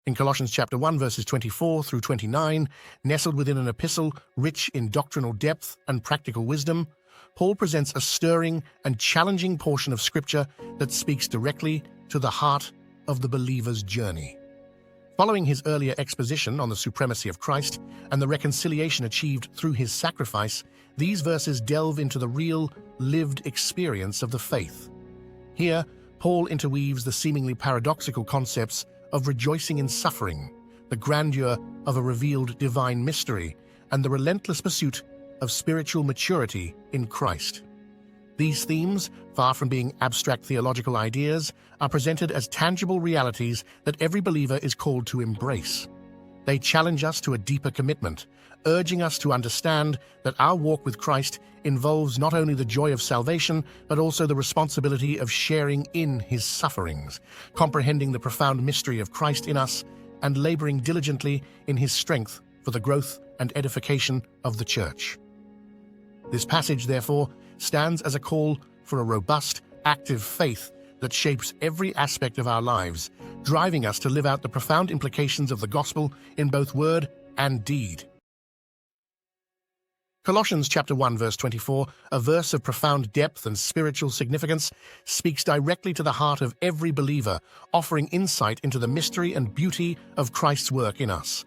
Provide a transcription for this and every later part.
In Colossians chapter 1, verses 24 through 29, nestled within an epistle rich in doctrinal depth and practical wisdom, Paul presents a stirring and challenging portion of Scripture that speaks directly to the heart of the believer's journey. Following his earlier exposition on the supremacy of Christ and the reconciliation achieved through his sacrifice, these verses delve into the real, lived experience of the faith. Here, Paul interweaves the seemingly paradoxical concepts of rejoicing in suffering, the grandeur of a revealed divine mystery, and the relentless pursuit of spiritual maturity in Christ. These themes, far from being abstract theological ideas, are presented as tangible realities that every believer is called to embrace. They challenge us to a deeper commitment, urging us to understand that our walk with Christ involves not only the joy of salvation, but also the responsibility of sharing in his sufferings, comprehending the profound mystery of Christ in us, and laboring diligently in his strength for the growth and edification of the church. This passage, therefore, stands as a call for a robust, active faith that shapes every aspect of our lives, driving us to live out the profound implications of the gospel in both word and deed. Colossians chapter 1, verse 24, a verse of profound depth and spiritual significance, speaks directly to the heart of every believer, offering insight into the mystery and beauty of Christ's work in us.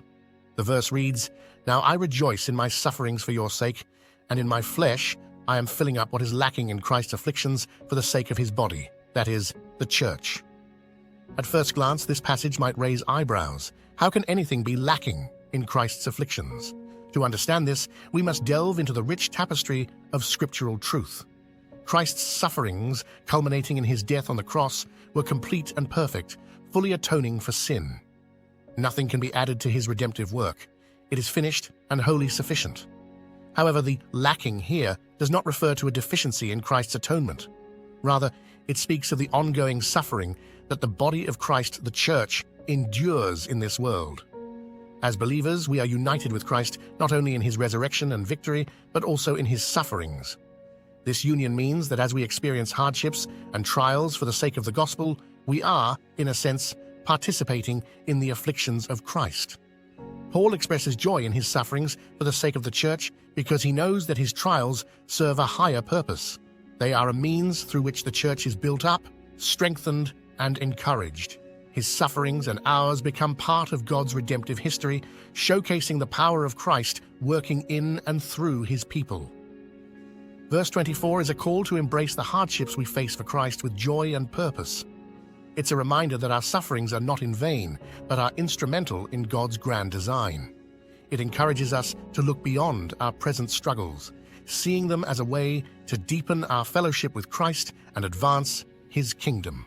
The verse reads, "Now I rejoice in my sufferings for your sake, and in my flesh I am filling up what is lacking in Christ's afflictions for the sake of his body, that is, the church." At first glance, this passage might raise eyebrows. How can anything be lacking in Christ's afflictions? To understand this, we must delve into the rich tapestry of scriptural truth. Christ's sufferings, culminating in his death on the cross, were complete and perfect, fully atoning for sin. Nothing can be added to his redemptive work. It is finished and wholly sufficient. However, the lacking here does not refer to a deficiency in Christ's atonement. Rather, it speaks of the ongoing suffering that the body of Christ, the church, endures in this world. As believers, we are united with Christ not only in his resurrection and victory, but also in his sufferings. This union means that as we experience hardships and trials for the sake of the gospel, we are, in a sense, participating in the afflictions of Christ. Paul expresses joy in his sufferings for the sake of the church because he knows that his trials serve a higher purpose. They are a means through which the church is built up, strengthened, and encouraged. His sufferings and ours become part of God's redemptive history, showcasing the power of Christ working in and through his people. Verse 24 is a call to embrace the hardships we face for Christ with joy and purpose. It's a reminder that our sufferings are not in vain, but are instrumental in God's grand design. It encourages us to look beyond our present struggles, seeing them as a way to deepen our fellowship with Christ and advance his kingdom.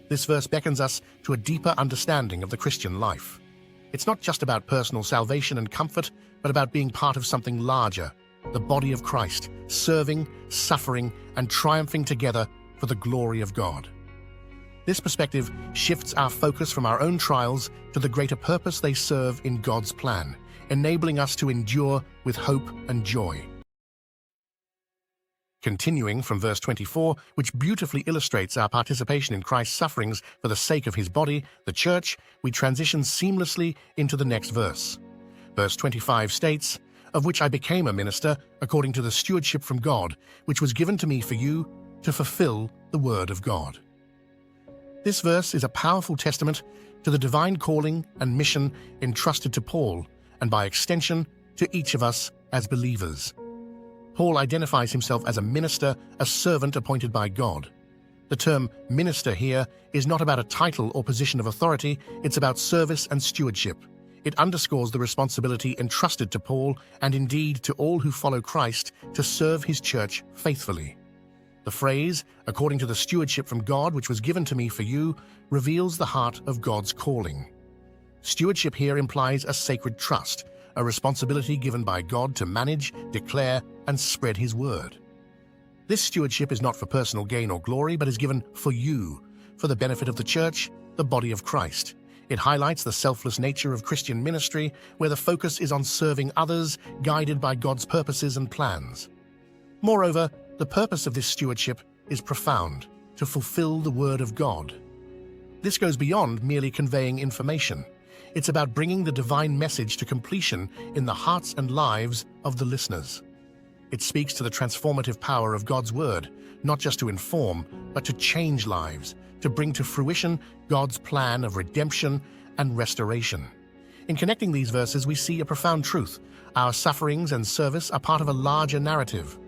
This verse beckons us to a deeper understanding of the Christian life. It's not just about personal salvation and comfort, but about being part of something larger, the body of Christ, serving, suffering, and triumphing together for the glory of God. This perspective shifts our focus from our own trials to the greater purpose they serve in God's plan, enabling us to endure with hope and joy. Continuing from verse 24, which beautifully illustrates our participation in Christ's sufferings for the sake of his body, the church, we transition seamlessly into the next verse. Verse 25 states, "Of which I became a minister according to the stewardship from God, which was given to me for you to fulfill the word of God." This verse is a powerful testament to the divine calling and mission entrusted to Paul, and by extension, to each of us as believers. Paul identifies himself as a minister, a servant appointed by God. The term minister here is not about a title or position of authority, it's about service and stewardship. It underscores the responsibility entrusted to Paul, and indeed to all who follow Christ, to serve his church faithfully. The phrase, "according to the stewardship from God which was given to me for you," reveals the heart of God's calling. Stewardship here implies a sacred trust, a responsibility given by God to manage, declare, and spread his word. This stewardship is not for personal gain or glory, but is given for you, for the benefit of the church, the body of Christ. It highlights the selfless nature of Christian ministry, where the focus is on serving others, guided by God's purposes and plans. Moreover, the purpose of this stewardship is profound, to fulfill the word of God. This goes beyond merely conveying information. It's about bringing the divine message to completion in the hearts and lives of the listeners. It speaks to the transformative power of God's Word, not just to inform, but to change lives, to bring to fruition God's plan of redemption and restoration. In connecting these verses, we see a profound truth. Our sufferings and service are part of a larger narrative.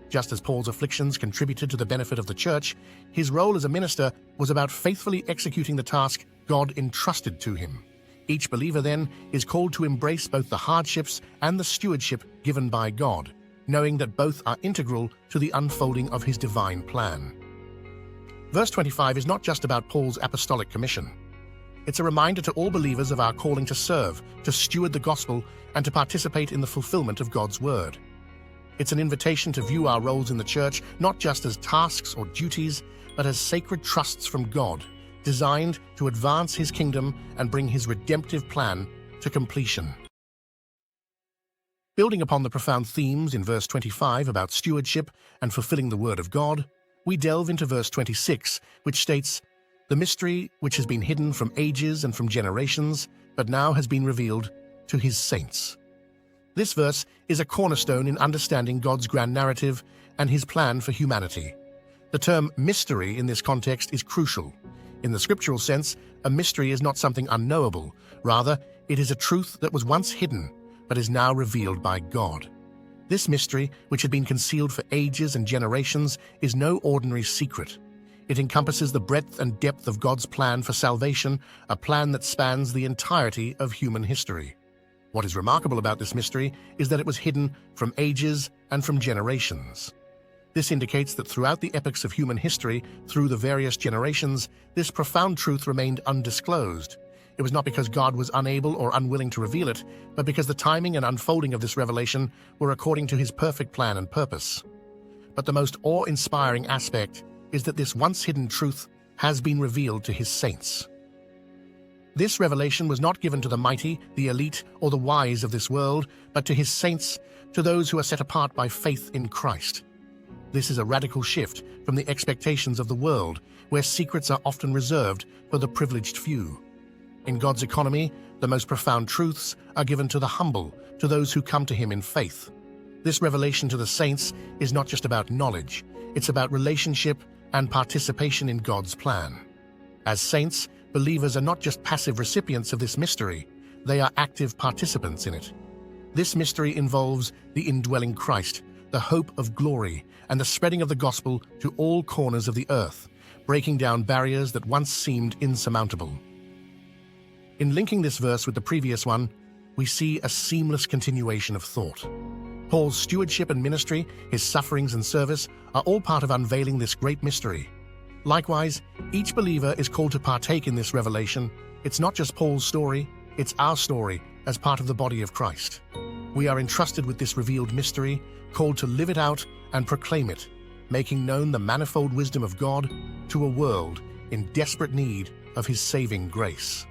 Just as Paul's afflictions contributed to the benefit of the church, his role as a minister was about faithfully executing the task God entrusted to him. Each believer, then, is called to embrace both the hardships and the stewardship given by God, knowing that both are integral to the unfolding of his divine plan. Verse 25 is not just about Paul's apostolic commission. It's a reminder to all believers of our calling to serve, to steward the gospel, and to participate in the fulfillment of God's word. It's an invitation to view our roles in the church not just as tasks or duties, but as sacred trusts from God, designed to advance his kingdom and bring his redemptive plan to completion. Building upon the profound themes in verse 25 about stewardship and fulfilling the word of God, we delve into verse 26, which states, "The mystery which has been hidden from ages and from generations, but now has been revealed to his saints." This verse is a cornerstone in understanding God's grand narrative and his plan for humanity. The term mystery in this context is crucial. In the scriptural sense, a mystery is not something unknowable. Rather, it is a truth that was once hidden, but is now revealed by God. This mystery, which had been concealed for ages and generations, is no ordinary secret. It encompasses the breadth and depth of God's plan for salvation, a plan that spans the entirety of human history. What is remarkable about this mystery is that it was hidden from ages and from generations. This indicates that throughout the epochs of human history, through the various generations, this profound truth remained undisclosed. It was not because God was unable or unwilling to reveal it, but because the timing and unfolding of this revelation were according to his perfect plan and purpose. But the most awe-inspiring aspect is that this once-hidden truth has been revealed to his saints. This revelation was not given to the mighty, the elite, or the wise of this world, but to his saints, to those who are set apart by faith in Christ. This is a radical shift from the expectations of the world, where secrets are often reserved for the privileged few. In God's economy, the most profound truths are given to the humble, to those who come to him in faith. This revelation to the saints is not just about knowledge, it's about relationship and participation in God's plan. As saints, believers are not just passive recipients of this mystery, they are active participants in it. This mystery involves the indwelling Christ, the hope of glory, and the spreading of the gospel to all corners of the earth, breaking down barriers that once seemed insurmountable. In linking this verse with the previous one, we see a seamless continuation of thought. Paul's stewardship and ministry, his sufferings and service, are all part of unveiling this great mystery. Likewise, each believer is called to partake in this revelation. It's not just Paul's story, it's our story as part of the body of Christ. We are entrusted with this revealed mystery, called to live it out and proclaim it, making known the manifold wisdom of God to a world in desperate need of his saving grace.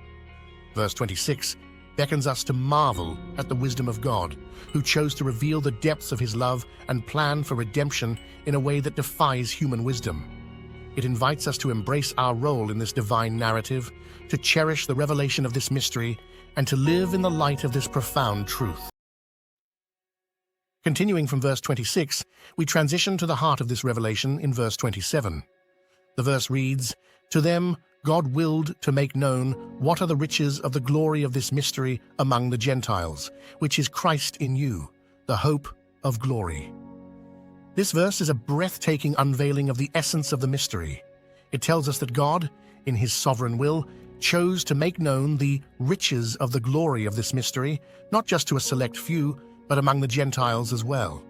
Verse 26 beckons us to marvel at the wisdom of God, who chose to reveal the depths of his love and plan for redemption in a way that defies human wisdom. It invites us to embrace our role in this divine narrative, to cherish the revelation of this mystery, and to live in the light of this profound truth. Continuing from verse 26, we transition to the heart of this revelation in verse 27. The verse reads, "To them God willed to make known what are the riches of the glory of this mystery among the Gentiles, which is Christ in you, the hope of glory." This verse is a breathtaking unveiling of the essence of the mystery. It tells us that God, in his sovereign will, chose to make known the riches of the glory of this mystery, not just to a select few, but among the Gentiles as well.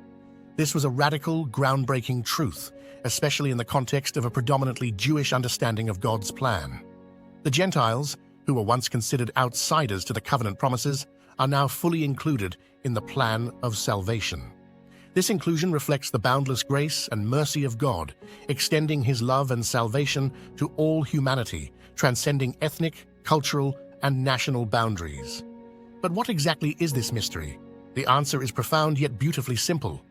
This was a radical, groundbreaking truth, especially in the context of a predominantly Jewish understanding of God's plan. The Gentiles, who were once considered outsiders to the covenant promises, are now fully included in the plan of salvation. This inclusion reflects the boundless grace and mercy of God, extending his love and salvation to all humanity, transcending ethnic, cultural, and national boundaries. But what exactly is this mystery? The answer is profound yet beautifully simple.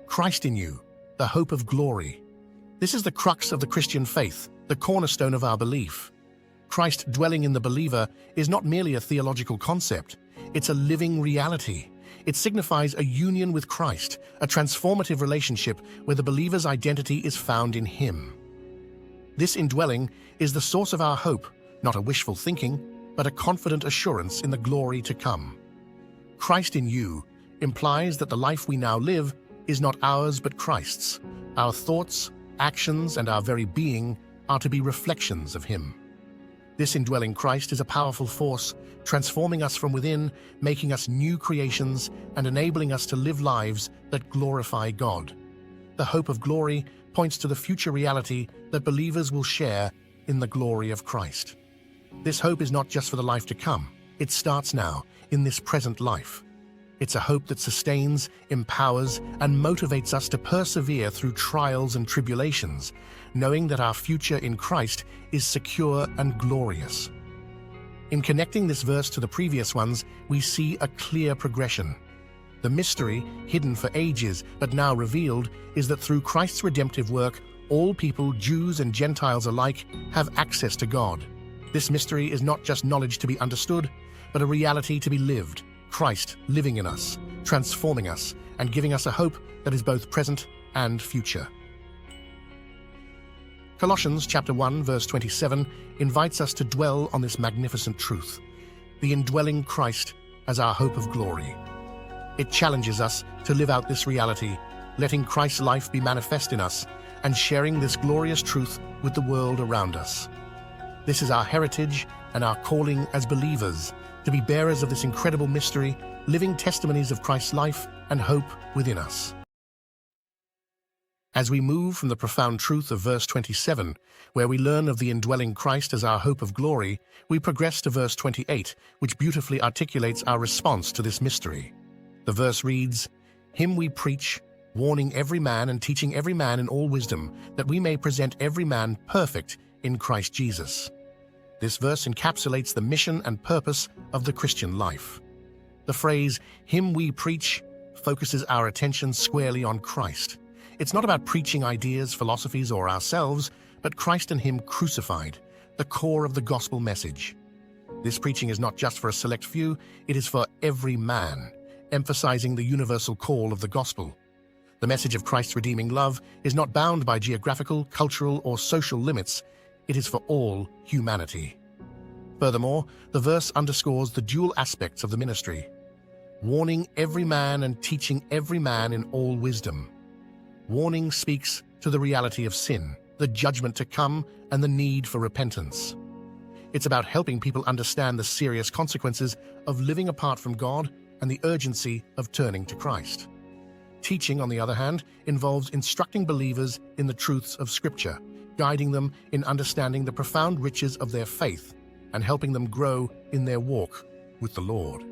Christ in you, the hope of glory. This is the crux of the Christian faith, the cornerstone of our belief. Christ dwelling in the believer is not merely a theological concept, it's a living reality. It signifies a union with Christ, a transformative relationship where the believer's identity is found in Him. This indwelling is the source of our hope, not a wishful thinking, but a confident assurance in the glory to come. Christ in you implies that the life we now live is not ours but Christ's. Our thoughts, actions, and our very being are to be reflections of Him. This indwelling Christ is a powerful force, transforming us from within, making us new creations, and enabling us to live lives that glorify God. The hope of glory points to the future reality that believers will share in the glory of Christ. This hope is not just for the life to come. It starts now, in this present life. It's a hope that sustains, empowers, and motivates us to persevere through trials and tribulations, knowing that our future in Christ is secure and glorious. In connecting this verse to the previous ones, we see a clear progression. The mystery, hidden for ages but now revealed, is that through Christ's redemptive work, all people, Jews and Gentiles alike, have access to God. This mystery is not just knowledge to be understood, but a reality to be lived. Christ living in us, transforming us, and giving us a hope that is both present and future. Colossians chapter 1, verse 27 invites us to dwell on this magnificent truth, the indwelling Christ as our hope of glory. It challenges us to live out this reality, letting Christ's life be manifest in us and sharing this glorious truth with the world around us. This is our heritage and our calling as believers, to be bearers of this incredible mystery, living testimonies of Christ's life and hope within us. As we move from the profound truth of verse 27, where we learn of the indwelling Christ as our hope of glory, we progress to verse 28, which beautifully articulates our response to this mystery. The verse reads, "Him we preach, warning every man and teaching every man in all wisdom, that we may present every man perfect in Christ Jesus." This verse encapsulates the mission and purpose of the Christian life. The phrase, "Him we preach," focuses our attention squarely on Christ. It's not about preaching ideas, philosophies, or ourselves, but Christ and Him crucified, the core of the gospel message. This preaching is not just for a select few, it is for every man, emphasizing the universal call of the gospel. The message of Christ's redeeming love is not bound by geographical, cultural, or social limits. It is for all humanity. Furthermore, the verse underscores the dual aspects of the ministry, warning every man and teaching every man in all wisdom. Warning speaks to the reality of sin, the judgment to come, and the need for repentance. It's about helping people understand the serious consequences of living apart from God and the urgency of turning to Christ. Teaching, on the other hand, involves instructing believers in the truths of Scripture, guiding them in understanding the profound riches of their faith and helping them grow in their walk with the Lord.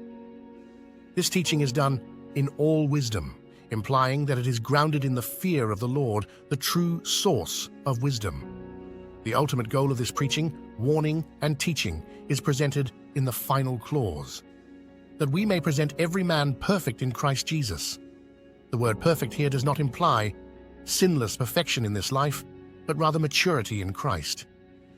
This teaching is done in all wisdom, implying that it is grounded in the fear of the Lord, the true source of wisdom. The ultimate goal of this preaching, warning, and teaching is presented in the final clause, that we may present every man perfect in Christ Jesus. The word perfect here does not imply sinless perfection in this life, but rather maturity in Christ.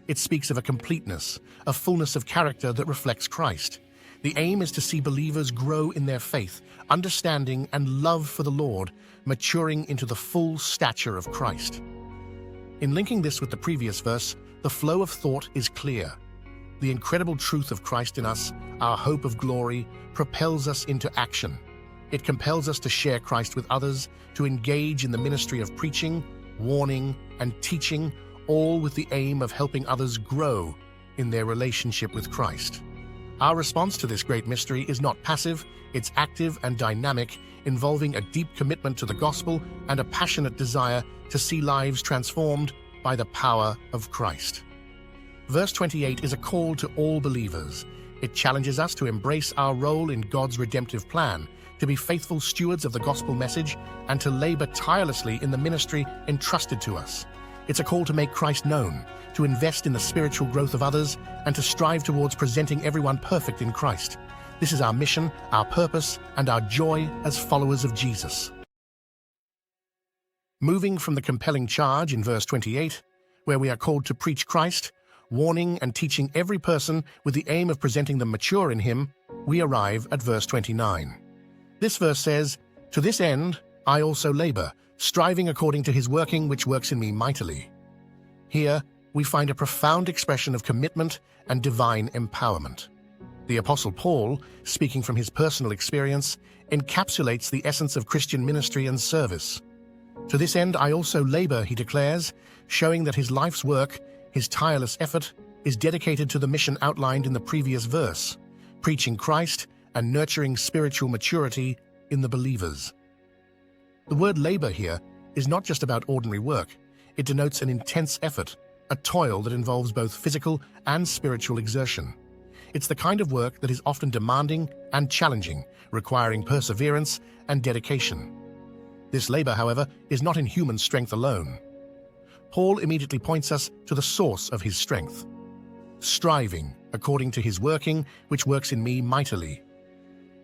It speaks of a completeness, a fullness of character that reflects Christ. The aim is to see believers grow in their faith, understanding and love for the Lord, maturing into the full stature of Christ. In linking this with the previous verse, the flow of thought is clear. The incredible truth of Christ in us, our hope of glory, propels us into action. It compels us to share Christ with others, to engage in the ministry of preaching, warning, and teaching, all with the aim of helping others grow in their relationship with Christ. Our response to this great mystery is not passive, it's active and dynamic, involving a deep commitment to the gospel and a passionate desire to see lives transformed by the power of Christ. Verse 28 is a call to all believers. It challenges us to embrace our role in God's redemptive plan, to be faithful stewards of the gospel message, and to labor tirelessly in the ministry entrusted to us. It's a call to make Christ known, to invest in the spiritual growth of others, and to strive towards presenting everyone perfect in Christ. This is our mission, our purpose, and our joy as followers of Jesus. Moving from the compelling charge in verse 28, where we are called to preach Christ, warning and teaching every person with the aim of presenting them mature in him, we arrive at verse 29. This verse says, "To this end I also labor, striving according to his working which works in me mightily." Here, we find a profound expression of commitment and divine empowerment. The Apostle Paul, speaking from his personal experience, encapsulates the essence of Christian ministry and service. "To this end I also labor," he declares, showing that his life's work, his tireless effort, is dedicated to the mission outlined in the previous verse, preaching Christ and nurturing spiritual maturity in the believers. The word labor here is not just about ordinary work. It denotes an intense effort, a toil that involves both physical and spiritual exertion. It's the kind of work that is often demanding and challenging, requiring perseverance and dedication. This labor, however, is not in human strength alone. Paul immediately points us to the source of his strength. "Striving according to his working, which works in me mightily."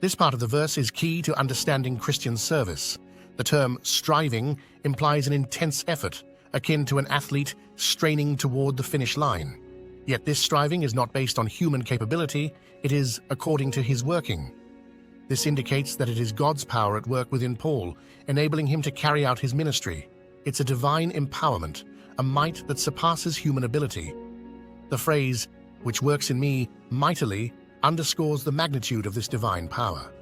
This part of the verse is key to understanding Christian service. The term striving implies an intense effort, akin to an athlete straining toward the finish line. Yet this striving is not based on human capability, it is according to his working. This indicates that it is God's power at work within Paul, enabling him to carry out his ministry. It's a divine empowerment, a might that surpasses human ability. The phrase, "which works in me mightily," underscores the magnitude of this divine power.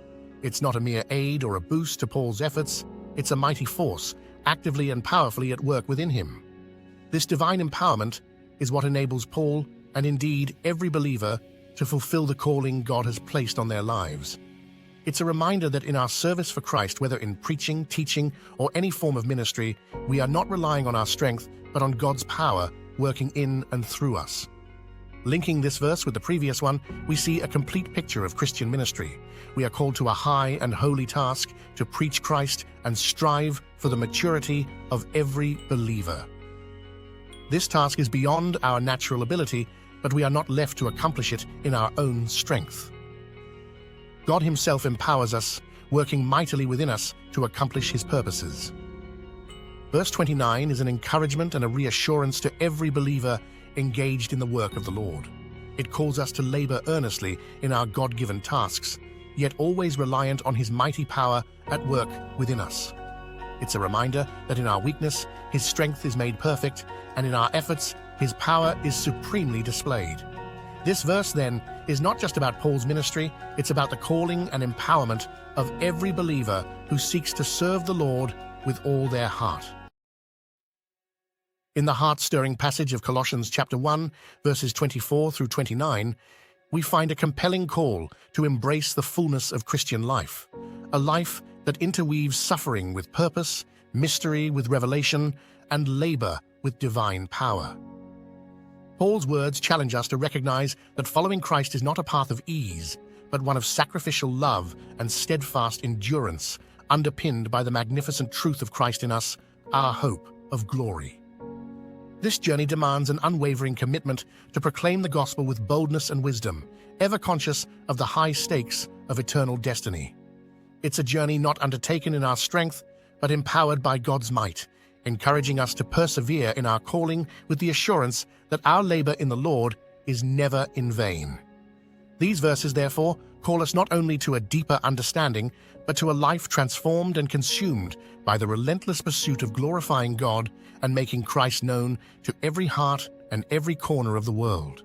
It's not a mere aid or a boost to Paul's efforts, it's a mighty force, actively and powerfully at work within him. This divine empowerment is what enables Paul, and indeed every believer, to fulfill the calling God has placed on their lives. It's a reminder that in our service for Christ, whether in preaching, teaching, or any form of ministry, we are not relying on our strength, but on God's power working in and through us. Linking this verse with the previous one, we see a complete picture of Christian ministry. We are called to a high and holy task to preach Christ and strive for the maturity of every believer. This task is beyond our natural ability, but we are not left to accomplish it in our own strength. God himself empowers us, working mightily within us to accomplish his purposes. Verse 29 is an encouragement and a reassurance to every believer engaged in the work of the Lord. It calls us to labor earnestly in our God-given tasks, yet always reliant on his mighty power at work within us. It's a reminder that in our weakness, his strength is made perfect, and in our efforts, his power is supremely displayed. This verse, then, is not just about Paul's ministry, it's about the calling and empowerment of every believer who seeks to serve the Lord with all their heart. In the heart-stirring passage of Colossians chapter 1, verses 24 through 29, we find a compelling call to embrace the fullness of Christian life, a life that interweaves suffering with purpose, mystery with revelation, and labor with divine power. Paul's words challenge us to recognize that following Christ is not a path of ease, but one of sacrificial love and steadfast endurance, underpinned by the magnificent truth of Christ in us, our hope of glory. This journey demands an unwavering commitment to proclaim the gospel with boldness and wisdom, ever conscious of the high stakes of eternal destiny. It's a journey not undertaken in our strength, but empowered by God's might, encouraging us to persevere in our calling with the assurance that our labor in the Lord is never in vain. These verses, therefore, call us not only to a deeper understanding, but to a life transformed and consumed by the relentless pursuit of glorifying God and making Christ known to every heart and every corner of the world.